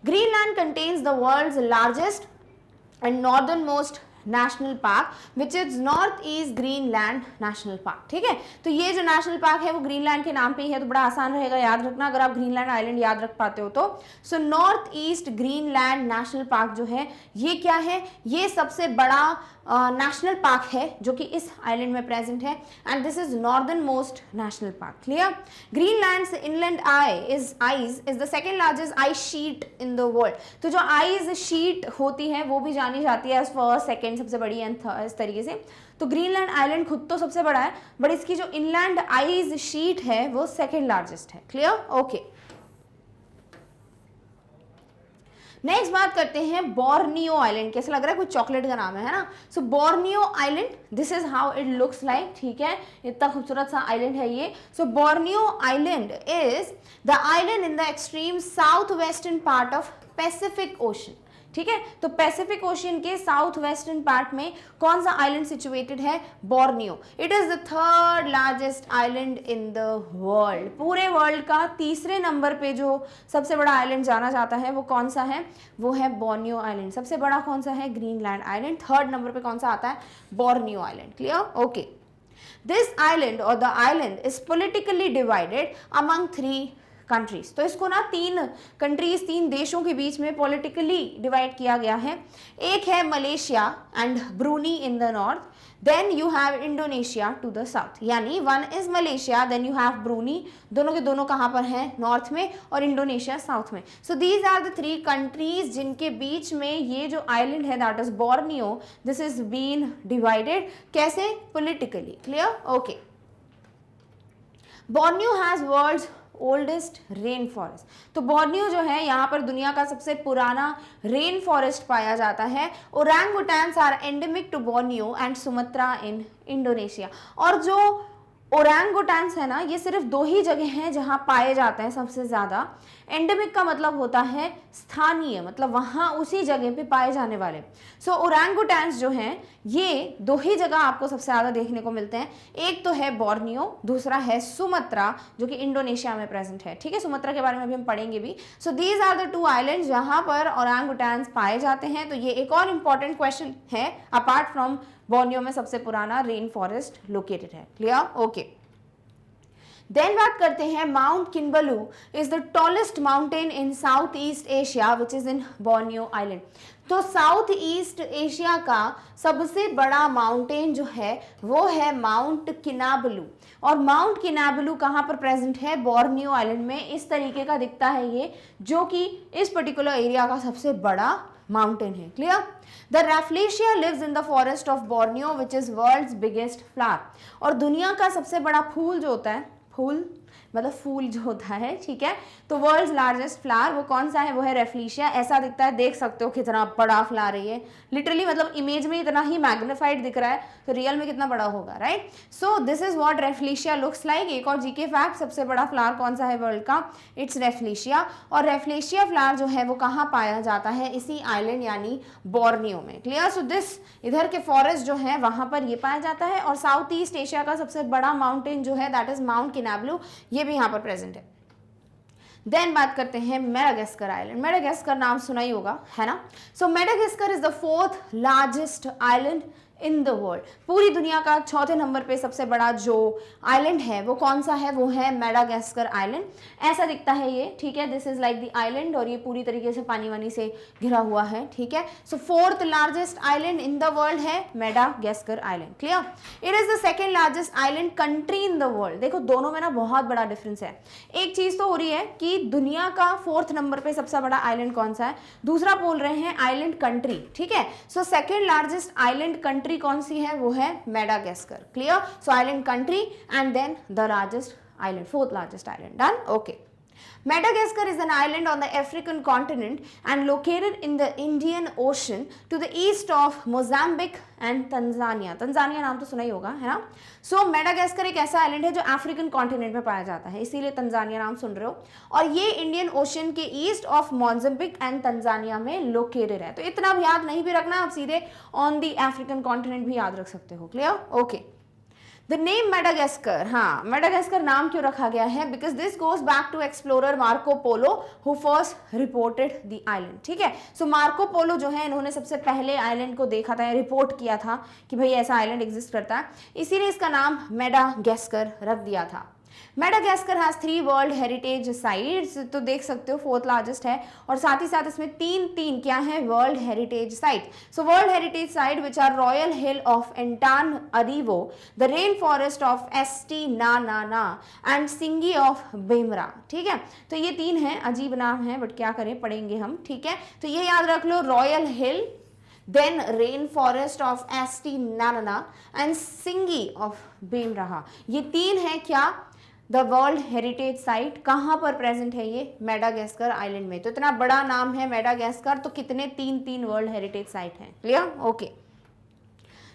Greenland contains the world's largest and northernmost national park which is north east Greenland national park, ठीक है। तो ये जो national park है वो Greenland के नाम पे ही है, तो बड़ा आसान रहेगा याद रखना अगर आप ग्रीनलैंड आइलैंड याद रख पाते हो तो। So north east Greenland national park जो है ये क्या है, ये सबसे बड़ा नेशनल पार्क है जो कि इस आइलैंड में प्रेजेंट है and this is northern most national park. Clear? Greenlands inland eyes is the second largest ice sheet in the world. तो जो आइस शीट होती है वो भी जानी जाती है एज फर्स्ट सेकेंड सबसे बड़ी एंड इस तरीके से। तो ग्रीनलैंड आइलैंड खुद तो सबसे बड़ा है बट इसकी जो इनलैंड आइस शीट है वो सेकेंड लार्जेस्ट है। क्लियर? ओके। नेक्स्ट बात करते हैं बोर्नियो आइलैंड। कैसा लग रहा है, कोई चॉकलेट का नाम है ना। So Borneo island, this is how it looks like, ठीक है। इतना खूबसूरत सा आइलैंड है ये। So Borneo island is the island in the extreme south western part of Pacific Ocean, ठीक है। तो पैसिफिक ओशियन के साउथ वेस्टर्न पार्ट में कौन सा आइलैंड सिचुएटेड है, Borneo. It is the third largest island in the world. पूरे world का तीसरे नंबर पे जो सबसे बड़ा आइलैंड जाना जाता है वो कौन सा है, वो है बोर्नियो आइलैंड। सबसे बड़ा कौन सा है, ग्रीनलैंड आइलैंड। थर्ड नंबर पे कौन सा आता है, Borneo island. Clear? Okay. This island और the island is politically divided among 3 countries. तो इसको ना 3 कंट्रीज, 3 देशों के बीच में पॉलिटिकली डिवाइड किया गया है। एक है Malaysia and Brunei in the north, then you have Indonesia to the south. यानी one is Malaysia, then you have Brunei, दोनों के दोनों कहाँ पर हैं, नॉर्थ में, और इंडोनेशिया साउथ में। So these are the 3 countries जिनके बीच में ये जो आइलैंड है that is Borneo, this is been divided. कैसे, politically. Clear? Okay. Borneo has world's oldest rain forest. तो बोर्नियो जो है यहाँ पर दुनिया का सबसे पुराना रेन फॉरेस्ट पाया जाता है। Orangutans are endemic to Borneo and Sumatra in Indonesia. और जो ओरंगुटैन्स है ना, ये सिर्फ 2 ही जगह हैं जहाँ पाए जाते हैं सबसे ज़्यादा। एंडेमिक का मतलब होता है स्थानीय, मतलब वहाँ उसी जगह पे पाए जाने वाले। सो ओरंगुटैन्स जो हैं ये 2 ही जगह आपको सबसे ज़्यादा देखने को मिलते हैं। एक तो है बोर्नियो, दूसरा है सुमात्रा जो कि इंडोनेशिया में प्रेजेंट है, ठीक है। सुमात्रा के बारे में भी हम पढ़ेंगे भी। So these are the 2 islands जहाँ पर ओरंगुटैन्स पाए जाते हैं। तो ये एक और इम्पॉर्टेंट क्वेश्चन है, अपार्ट फ्रॉम बोर्नियो में सबसे पुराना रेन फॉरेस्ट लोकेटेड है। क्लियर? ओके। देन बात करते हैं Mount Kinabalu is the tallest mountain in South East Asia which is in Borneo island. तो साउथ ईस्ट एशिया का सबसे बड़ा माउंटेन जो है वो है माउंट किनाबलू। और माउंट किनाबलू कहाँ पर प्रेजेंट है, बोर्नियो आइलैंड में। इस तरीके का दिखता है ये, जो कि इस पर्टिकुलर एरिया का सबसे बड़ा माउंटेन है। Clear? The Rafflesia lives in the forest of Borneo which is world's biggest flower. और दुनिया का सबसे बड़ा फूल जो होता है, फूल मतलब फूल जो होता है, ठीक है। तो वर्ल्ड्स लार्जेस्ट फ्लावर वो कौन सा है, वो है रेफ्लिशिया। ऐसा दिखता है, देख सकते हो कितना बड़ा फ्लावर है ये, लिटरली मतलब इमेज में इतना ही मैग्नीफाइड दिख रहा है, तो रियल में कितना बड़ा होगा, right. So this is what Rafflesia looks like. एक और जीके फैक्ट, सबसे बड़ा फ्लावर कौन सा है वर्ल्ड का, इट्स रेफ्लिशिया। और रेफ्लिशिया फ्लावर जो है वो कहाँ पाया जाता है, इसी आइलैंड यानी बोर्नियो में। क्लियर? सो दिस इधर के फॉरेस्ट जो है वहां पर ये पाया जाता है। और साउथ ईस्ट एशिया का सबसे बड़ा माउंटेन जो है दैट इज माउंट किनाबलू, ये भी यहाँ पर प्रेजेंट है। देन बात करते हैं मेडागास्कर आइलैंड। मेडागास्कर नाम सुना ही होगा, है ना। So Madagascar is the 4th largest island in the world, पूरी दुनिया का चौथे नंबर पे सबसे बड़ा जो आइलैंड है वो कौन सा है, वो है मेडागास्कर आइलैंड। ऐसा दिखता है ये, ठीक है, this is like the island और ये पूरी तरीके से पानी वानी से घिरा हुआ है, ठीक है। So fourth largest island in the world है Madagascar island, clear. It is the second largest island country in the world. देखो दोनों में ना बहुत बड़ा डिफरेंस है। एक चीज तो हो रही है कि दुनिया का फोर्थ नंबर पे सबसे बड़ा आइलैंड कौन सा है, दूसरा बोल रहे हैं आइलैंड कंट्री, ठीक है। So second largest island country कौन सी है, वो है Madagascar, clear. So island country and then the largest island, fourth largest island, done, okay. Madagascar is an island on the African continent and located in the Indian Ocean to the east of Mozambique and Tanzania. Tanzania नाम तो सुना ही होगा, है ना। So Madagascar एक ऐसा island है जो अफ्रीकन कॉन्टिनेंट में पाया जाता है, इसीलिए तंजानिया नाम सुन रहे हो। और ये इंडियन ओशन के east of Mozambique and Tanzania में लोकेटेड है। तो इतना भी याद नहीं भी रखना, आप सीधे ऑन दी अफ्रीकन कॉन्टिनेंट भी याद रख सकते हो, clear, okay. The name Madagascar, हाँ मेडागास्कर नाम क्यों रखा गया है, because this goes back to explorer Marco Polo who first reported the island, ठीक है। सो मार्को पोलो जो है इन्होंने सबसे पहले आइलैंड को देखा था, रिपोर्ट किया था कि भाई ऐसा आइलैंड एग्जिस्ट करता है, इसीलिए इसका नाम मेडागास्कर रख दिया था। Madagascar has 3 world heritage sites, तो देख सकते हो फोर्थ लार्जेस्ट है और साथ ही साथ इसमें तीन क्या है world heritage site. So world heritage site which are Royal Hill of Antananarivo, the rain forest of एसटी ना एंड सिंगी ऑफ बेमरा, ठीक है। तो ये 3 हैं, अजीब नाम है बट क्या करें, पढ़ेंगे हम, ठीक है। तो ये याद रख लो, Royal Hill, then rainforest of Asti Nanana and Singi of Bemraha, ये 3 है क्या द वर्ल्ड हेरिटेज साइट। कहाँ पर प्रेजेंट है ये, मेडागास्कर आइलैंड में। तो इतना बड़ा नाम है मेडागास्कर, तो कितने 3 वर्ल्ड हेरिटेज साइट हैं, क्लियर, ओके।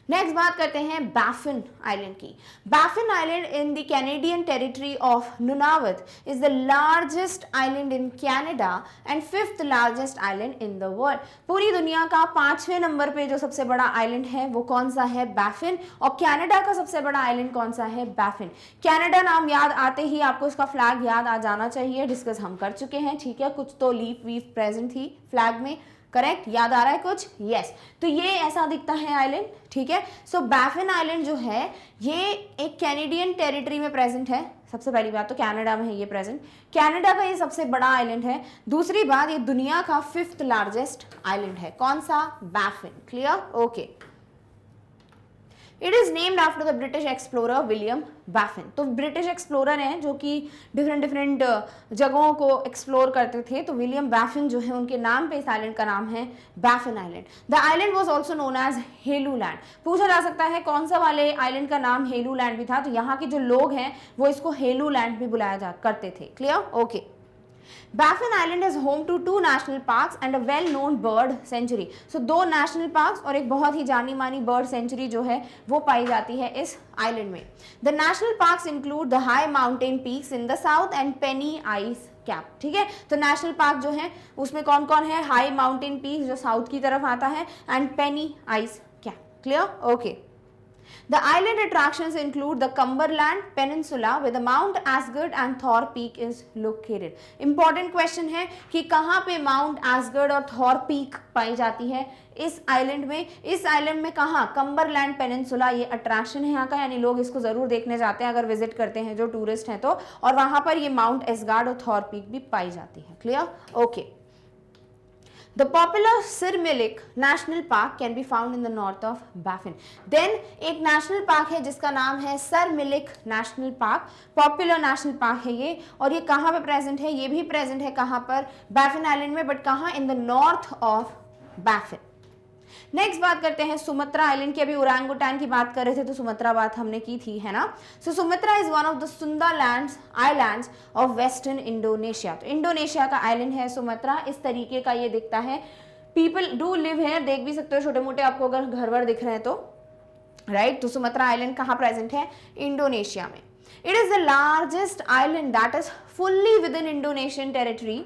नेक्स्ट बात करते हैं बैफिन आइलैंड की। Baffin island in the Canadian territory of Nunavut is the largest island in Canada and 5th largest island in the world. पूरी दुनिया का 5वें नंबर पे जो सबसे बड़ा आइलैंड है वो कौन सा है, बैफिन। और कनाडा का सबसे बड़ा आइलैंड कौन सा है, बैफिन। कनाडा नाम याद आते ही आपको इसका फ्लैग याद आ जाना चाहिए, डिस्कस हम कर चुके हैं, ठीक है। कुछ तो लीफ वीफ प्रेजेंट थी फ्लैग में, करेक्ट, याद आ रहा है कुछ, यस। तो ये ऐसा दिखता है आइलैंड, ठीक है। सो बैफिन आइलैंड जो है ये एक कैनेडियन टेरिटरी में प्रेजेंट है। सबसे पहली बात तो कनाडा में है ये प्रेजेंट, कनाडा का ये सबसे बड़ा आइलैंड है। दूसरी बात ये दुनिया का 5th लार्जेस्ट आइलैंड है, कौन सा, Baffin, clear, okay. It is named after the British explorer William Baffin. तो ब्रिटिश एक्सप्लोरर हैं जो कि डिफरेंट जगहों को एक्सप्लोर करते थे, तो विलियम बैफिन जो है उनके नाम पे इस आइलैंड का नाम है Baffin island. The island was also known as Helluland. पूछा जा सकता है कौन सा वाले आइलैंड का नाम हेलू लैंड भी था, तो यहाँ के जो लोग हैं वो इसको हेलू लैंड भी बुलाया जा करते थे, clear, okay. Baffin Island is home to 2 national parks and a well-known bird sanctuary. So 2 national parks और एक बहुत ही जानी मानी bird sanctuary जो है वो पाई जाती है इस island में. The national parks include the high mountain peaks in the south and Penny Ice Cap. ठीक है, तो नेशनल पार्क जो है उसमें कौन कौन है, हाई माउंटेन पीक जो साउथ की तरफ आता है and Penney ice cap, clear, okay. The island attractions include the Cumberland Peninsula where the Mount Asgard and Thor Peak is located. Important question है कि कहाँ पे Mount Asgard और Thor Peak पाई जाती है इस आइलैंड में. इस आइलैंड में कहाँ, Cumberland Peninsula ये अट्रैक्शन है यहाँ का, यानी लोग इसको जरूर देखने जाते हैं अगर विजिट करते हैं जो टूरिस्ट हैं तो, और वहाँ पर ये Mount Asgard और Thor Peak भी पाई जाती है, clear, okay. The popular Sirmilik National Park can be found in the north of Baffin. Then एक नेशनल पार्क है जिसका नाम है Sirmilik national park. Popular national park है ये, और ये कहाँ पे प्रेजेंट है, ये भी प्रेजेंट है कहाँ पर, बैफिन आइलैंड में, बट कहाँ, इन the north of Baffin. Next बात करते हैं सुमत्रा आइलैंड की. अभी ओरांगुटान की बात कर रहे थे तो सुमत्रा बात हमने की थी, है ना. So Sumatra is one of the Sundalands islands of western Indonesia. तो इंडोनेशिया का आइलैंड है सुमत्रा. इस तरीके का ये दिखता है. पीपल डू लिव हियर, देख भी सकते हो छोटे मोटे आपको अगर घर वर दिख रहे हैं तो, राइट. तो सुमत्रा आइलैंड कहाँ प्रेजेंट है, इंडोनेशिया में. It is the largest island that is fully within Indonesian territory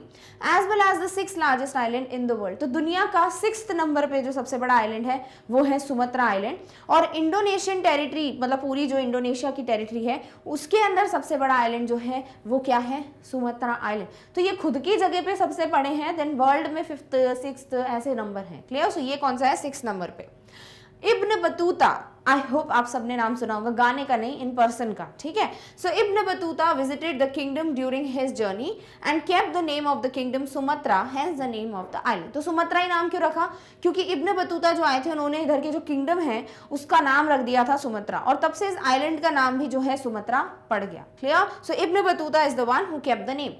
as well as the 6th largest island in the world. तो दुनिया का 6th नंबर पे जो सबसे बड़ा आइलैंड है वो है सुमत्रा आइलैंड, और इंडोनेशियन टेरिटरी मतलब पूरी जो इंडोनेशिया की टेरिटरी है उसके अंदर सबसे बड़ा आइलैंड जो है वो क्या है, सुमत्रा आइलैंड. तो ये खुद की जगह पे सबसे बड़े हैं, देन वर्ल्ड में 5th 6th ऐसे नंबर हैं, क्लियर. सो ये कौन सा है, 6th नंबर पे. इब्न बतूता, आई होप आप सबने नाम सुना होगा, गाने का नहीं, इन पर्सन का, ठीक है। So Ibn Battuta visited the kingdom during his journey and kept the name of the kingdom Sumatra, has the name of the island. तो सुमत्रा ही नाम क्यों रखा? क्योंकि इब्न बतूता जो आए थे उन्होंने इधर के जो किंगडम है उसका नाम रख दिया था सुमत्रा, और तब से इस आइलैंड का नाम भी जो है सुमत्रा पड़ गया। Clear? So Ibn Battuta is the one who kept the name.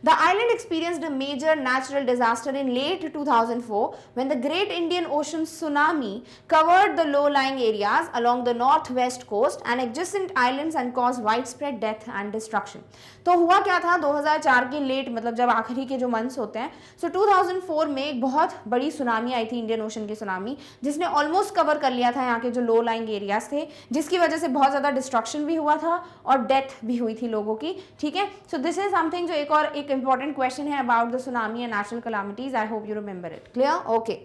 The island experienced a major natural disaster in late 2004 when the Great Indian Ocean tsunami covered the low-lying areas along the northwest coast and adjacent islands and caused widespread death and destruction. तो हुआ क्या था 2004 के late, मतलब जब आखिरी के जो मंथ्स होते हैं, सो 2004 में एक बहुत बड़ी सुनामी आई थी, इंडियन ओशन की सुनामी, जिसने ऑलमोस्ट कवर कर लिया था यहाँ के जो लो लाइंग एरियाज थे, जिसकी वजह से बहुत ज़्यादा डिस्ट्रक्शन भी हुआ था और डेथ भी हुई थी लोगों की, ठीक है। सो दिस इज समथिंग जो एक इंपॉर्टेंट क्वेश्चन है about the tsunami and natural calamities. I hope you remember it. Clear? Okay.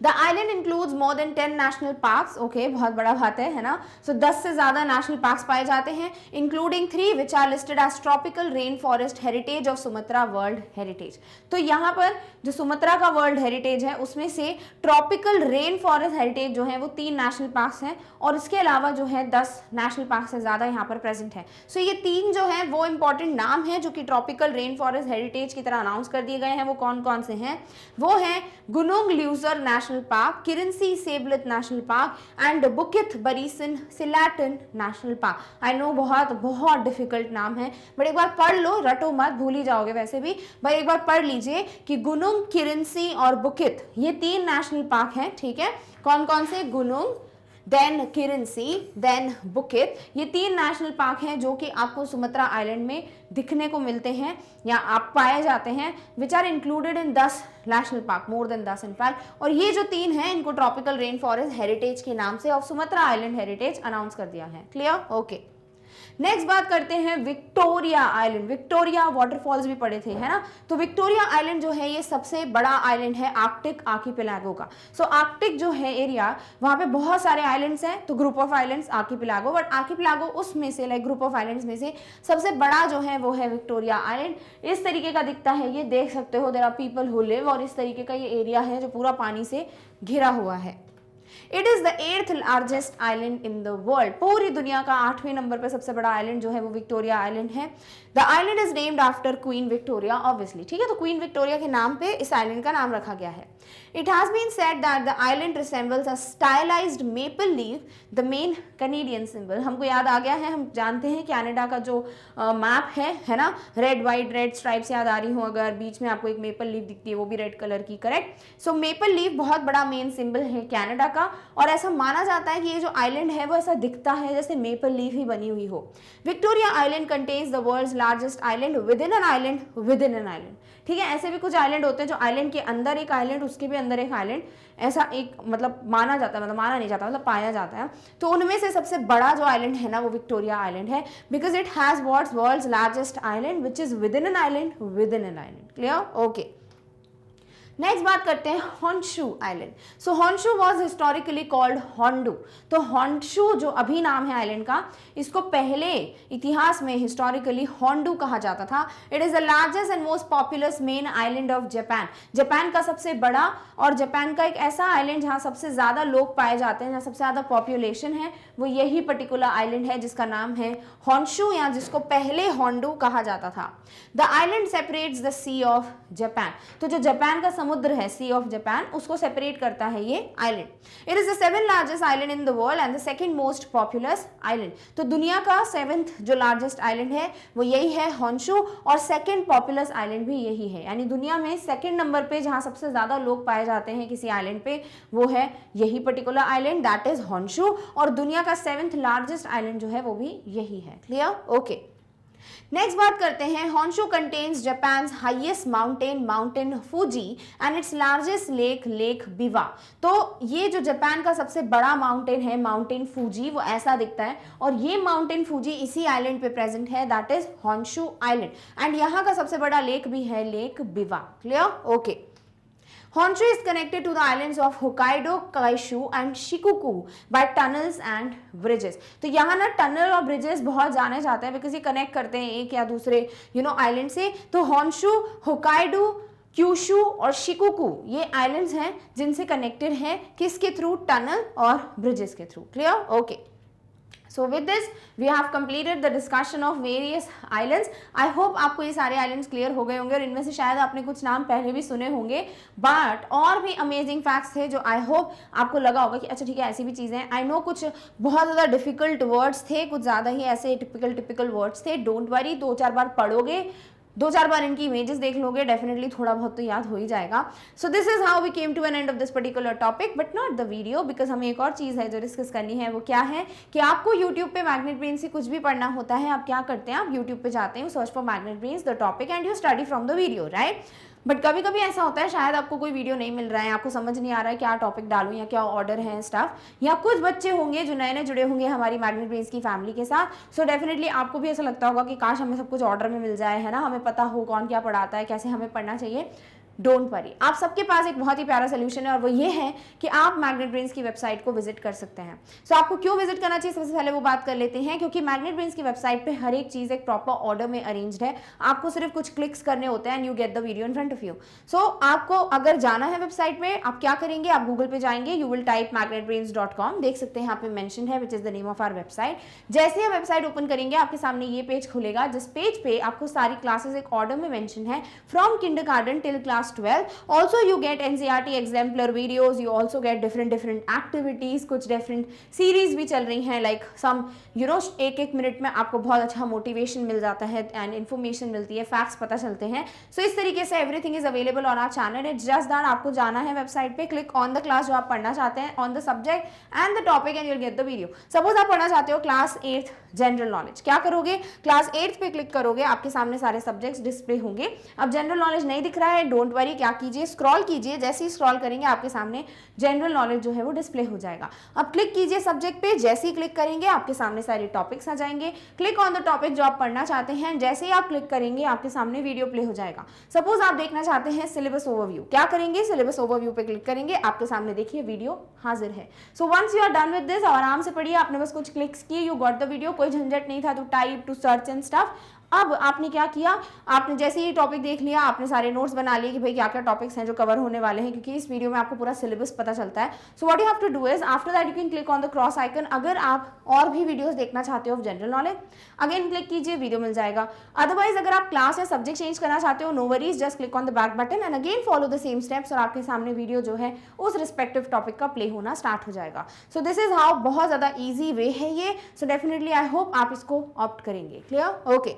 The island includes more than 10 national parks. Okay, बहुत बड़ा बात है ना? So 10 से ज़्यादा national parks पाए जाते हैं, including 3 which are listed as tropical rainforest heritage of Sumatra World Heritage. तो यहाँ पर जो सुमत्रा का वर्ल्ड हेरिटेज है उसमें से ट्रॉपिकल रेन फॉरेस्ट हेरिटेज जो है वो 3 नेशनल पार्क्स हैं, और इसके अलावा जो है 10 नेशनल पार्क से ज़्यादा यहाँ पर प्रेजेंट है। सो ये 3 जो है वो इंपॉर्टेंट नाम है जो कि ट्रॉपिकल रेन फॉरेस्ट हेरिटेज की तरह अनाउंस कर दिए गए हैं। वो कौन कौन से हैं? वो हैं Gunung Leuser national park, Kerinci Seblat national park and Bukit Barisan Selatan national park. I know बहुत डिफिकल्ट नाम है, बट एक बार पढ़ लो, रटो मत, भूल ही जाओगे वैसे भी, भाई एक बार पढ़ लीजिए कि गुनुंग, किरनसी और बुकित ये 3 नेशनल पार्क हैं, ठीक है। कौन कौन से? गुनुंग, देन किरनसी, देन बुकित, ये 3 नेशनल पार्क हैं जो कि आपको सुमत्रा आइलैंड में दिखने को मिलते हैं या आप पाए जाते हैं, which are included in 10 national park, more than 10 in fact. और ये जो 3 हैं इनको ट्रॉपिकल रेन फॉरेस्ट हेरिटेज के नाम से of Sumatra island heritage announce कर दिया है। क्लियर? ओके। नेक्स्ट बात करते हैं विक्टोरिया आइलैंड। विक्टोरिया वाटरफॉल्स भी पड़े थे, है ना? तो विक्टोरिया आइलैंड जो है ये सबसे बड़ा आइलैंड है आर्कटिक आर्कीपेलागो का। सो आर्कटिक जो है एरिया, वहां पे बहुत सारे आइलैंड्स हैं, तो group of islands archipelago, but archipelago उसमें से, लाइक ग्रुप ऑफ आइलैंड्स में से सबसे बड़ा जो है वो है विक्टोरिया आइलैंड। इस तरीके का दिखता है, ये देख सकते हो, there are people who live, और इस तरीके का ये एरिया है जो पूरा पानी से घिरा हुआ है। It is the 8th largest island in the world. पूरी दुनिया का 8वें नंबर पे सबसे बड़ा आइलैंड जो है वो विक्टोरिया आइलैंड है। The island is named after queen Victoria, obviously, ठीक है। तो क्वीन विक्टोरिया के नाम पे इस आइलैंड का नाम रखा गया है। It has been said that the island resembles a stylized maple leaf, the main Canadian symbol। हमको याद आ गया है, हम जानते हैं कनाडा का जो मैप है ना, रेड वाइट रेड स्ट्राइप्स याद आ रही हो अगर, बीच में आपको एक मेपल लीफ दिखती है, वो भी रेड कलर की, करेक्ट। सो मेपल लीफ बहुत बड़ा मेन सिंबल है कनाडा का, और ऐसा माना जाता है कि ये जो आइलैंड है वो ऐसा दिखता है जैसे मेपल लीफ ही बनी हुई हो। Victoria island contains the world's largest island within an island within an island, ठीक है। ऐसे भी कुछ आइलैंड होते हैं जो आइलैंड के अंदर एक आइलैंड, उसके भी अंदर एक आइलैंड, ऐसा एक मतलब माना जाता है, मतलब माना नहीं जाता, मतलब पाया जाता है। तो उनमें से सबसे बड़ा जो आइलैंड है ना वो विक्टोरिया आइलैंड है, because it has what's world's largest island which is within an island within an island. Clear? Okay. Next बात करते हैं Honshu island. So Honshu was historically called Hondo. तो Honshu जो अभी नाम है island का, इसको पहले इतिहास में हिस्टोरिकली हॉन्डू कहा जाता था। It is the largest and most populous main island of Japan. Japan का सबसे बड़ा और जापान का एक ऐसा आइलैंड जहाँ सबसे ज़्यादा लोग पाए जाते हैं, जहाँ सबसे ज़्यादा पॉपुलेशन है, वो यही पर्टिकुलर आइलैंड है जिसका नाम है हॉन्शू, या जिसको पहले हॉन्डू कहा जाता था। The island separates the sea of Japan. तो जो जापान का समुद्र है, सी ऑफ जापान, उसको सेपरेट करता है ये island. It is the 7th largest island in the world and the 2nd most populous island. तो दुनिया का 7th जो लार्जेस्ट आइलैंड है वो यही है हॉन्शू, और 2nd पॉपुलस आइलैंड भी यही है, यानी दुनिया में 2nd नंबर पे जहां सबसे ज्यादा लोग पाए जाते हैं किसी आइलैंड पे, वो है यही particular island, that is Honshu, और दुनिया का 7th लार्जेस्ट आइलैंड जो है वो भी यही है। क्लियर? ओके। नेक्स्ट बात करते हैं, Honshu contains Japan's highest mountain Fuji and its largest lake Biwa. तो ये जो जापान का सबसे बड़ा माउंटेन है, माउंटेन फूजी, वो ऐसा दिखता है, और ये माउंटेन फूजी इसी आइलैंड पे प्रेजेंट है, that is Honshu island, and यहाँ का सबसे बड़ा लेक भी है lake Biwa. Clear? Okay. Honshu is connected to the islands of Hokkaido, Kyushu and Shikoku by tunnels and bridges। तो यहाँ ना टनल और ब्रिजेस बहुत जाने जाते हैं, बिकॉज ये कनेक्ट करते हैं एक या दूसरे आइलैंड से। तो हॉन्शू, होकाइडो, क्यूशू और शिकोकू ये आइलैंड्स हैं जिनसे कनेक्टेड है किसके थ्रू, टनल और ब्रिजेस के through. Clear? Okay, so with this we have completed the discussion of various islands. I hope आपको ये सारे islands clear हो गए होंगे और इनमें से शायद आपने कुछ नाम पहले भी सुने होंगे, but और भी amazing facts थे जो I hope आपको लगा होगा कि अच्छा ठीक है ऐसी भी चीज़ें हैं। I know कुछ बहुत ज़्यादा difficult words थे, कुछ ज़्यादा ही ऐसे typical words थे, don't worry, 2-4 बार पढ़ोगे, 2-4 बार इनकी इमेजेस देख लोगे, डेफिनेटली थोड़ा बहुत तो याद हो ही जाएगा। So this is how we came to an end of this particular topic, but not the video, because हमें एक और चीज़ है जो डिस्कस करनी है। वो क्या है कि आपको यूट्यूब पे मैग्नेट ब्रेन से कुछ भी पढ़ना होता है, आप क्या करते हैं, आप यूट्यूब पे जाते हैं, search for magnet brains the topic and you study from the video, right. But कभी कभी ऐसा होता है शायद आपको कोई वीडियो नहीं मिल रहा है, आपको समझ नहीं आ रहा है क्या टॉपिक डालूं या क्या ऑर्डर है स्टाफ, या कुछ बच्चे होंगे जो नए नए जुड़े होंगे हमारी मैग्नेट ब्रेन्स की फैमिली के साथ। सो डेफिनेटली आपको भी ऐसा लगता होगा कि काश हमें सब कुछ ऑर्डर में मिल जाए, है ना, हमें पता हो कौन क्या पढ़ाता है, कैसे हमें पढ़ना चाहिए। डोंट वरी, आप सबके पास एक बहुत ही प्यारा सोल्यूशन है और वो ये है कि आप मैग्नेट ब्रेन्स की वेबसाइट को विजिट कर सकते हैं। सो आपको क्यों विजिट करना चाहिए, सबसे पहले वो बात कर लेते हैं। क्योंकि मैग्नेट ब्रेन्स की वेबसाइट पे हर एक चीज़ एक प्रॉपर ऑर्डर में अरेंज्ड है, आपको सिर्फ कुछ क्लिक्स करने होते हैं and you get the video in front of you. So आपको अगर जाना है वेबसाइट में, आप क्या करेंगे, आप गूगल पे जाएंगे, यू विल टाइप magnetbrains.com, देख सकते हैं यहाँ पे मेंशन है which is the name of our website. जैसे आप वेबसाइट ओपन करेंगे आपके सामने ये पेज खुलेगा, जिस पेज पे आपको सारी क्लासेस एक ऑर्डर में मेंशन है, from kindergarten till class 12। Also you get NCERT exemplar videos, you also get different activities, कुछ different series भी चल रही हैं, like some you know एक मिनट में आपको बहुत अच्छा मोटिवेशन मिल जाता है एंड इन्फॉर्मेशन मिलती है, फैक्ट्स पता चलते हैं। सो इस तरीके से everything is available on our channel. It's just that आपको जाना है वेबसाइट पे, क्लिक ऑन द क्लास जो आप पढ़ना चाहते हैं, on the subject and the topic and you'll get the video. Suppose आप पढ़ना चाहते हो क्लास 8th जनरल नॉलेज, क्या करोगे, क्लास 8th पे क्लिक करोगे, आपके सामने सारे सब्जेक्ट्स डिस्प्ले होंगे। अब जनरल नॉलेज नहीं दिख रहा है, डोंट वरी, क्या कीजिए, स्क्रॉल कीजिए, जैसे ही स्क्रॉल करेंगे आपके सामने जनरल नॉलेज जो है वो डिस्प्ले हो जाएगा। अब क्लिक कीजिए सब्जेक्ट पे, जैसे ही क्लिक करेंगे आपके सामने सारे टॉपिक्स आ जाएंगे। क्लिक ऑन द टॉपिक जो आप पढ़ना चाहते हैं, जैसे ही आप क्लिक करेंगे आपके सामने वीडियो प्ले हो जाएगा। सपोज आप देखना चाहते हैं सिलेबस ओवरव्यू, क्या करेंगे, सिलेबस ओवरव्यू पे क्लिक करेंगे, आपके सामने देखिए वीडियो हाजिर है। So once you are done with this, आराम से पढ़िए, आपने बस कुछ क्लिक्स किए, यू गॉट द वीडियो, कोई झंझट नहीं था to type, to search and stuff. अब आपने क्या किया, आपने जैसे ही टॉपिक देख लिया, आपने सारे नोट्स बना लिए कि भाई क्या क्या टॉपिक्स हैं जो कवर होने वाले हैं, क्योंकि इस वीडियो में आपको पूरा सिलेबस पता चलता है। So what you have to do is, after that you can click on the cross icon. अगर आप और भी वीडियोस देखना चाहते हो of general knowledge, again click कीजिए, वीडियो मिल जाएगा। अदरवाइज अगर आप क्लास या सब्जेक्ट चेंज करना चाहते हो, no worries, just click on the back button and again follow the same steps और आपके सामने वीडियो जो है उस रिस्पेक्टिव टॉपिक का प्ले होना स्टार्ट हो जाएगा। सो दिस इज हाउ, बहुत ज़्यादा ईजी वे है ये। सो डेफिनेटली आई होप आप इसको ऑप्ट करेंगे। Clear? Okay.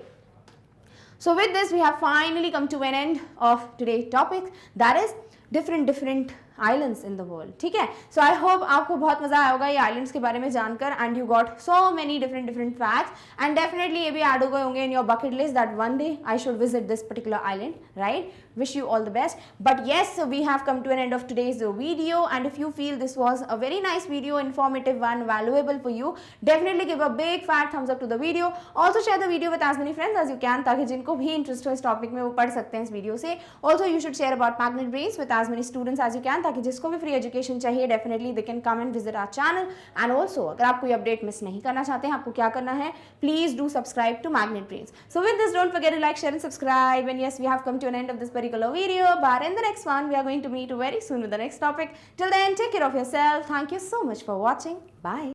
So with this we have finally come to an end of today's topic, that is different islands in the world. ठीक है, सो I hope आपको बहुत मजा आया होगा ये आइलैंड्स के बारे में जानकर and you got so many different facts and definitely ये भी ऐड हो गए होंगे in your bucket list that one day I should visit this particular island, right. Wish you all the best. But yes, we have come to an end of today's video, and if you feel this was a very nice video, informative one, valuable for you, definitely give a big fat thumbs up to the video. Also share the video with as many friends as you can, ताकि जिनको भी interest हो इस topic में वो पढ़ सकते हैं इस वीडियो से। Also you should share about magnet brains with as many students as you can, ताकि जिसको भी फ्री एजुकेशन चाहिए definitely they can come and visit our channel. And also अगर आप कोई अपडेट मिस नहीं करना चाहते हैं, आपको क्या करना है, please do subscribe to Magnet Brains. So with this don't forget to like, share and subscribe. And yes, we have come to an end of this particular video, but in the next one we are going to meet very soon with the next topic. Till then, take care of yourself. Thank you so much for watching. Bye.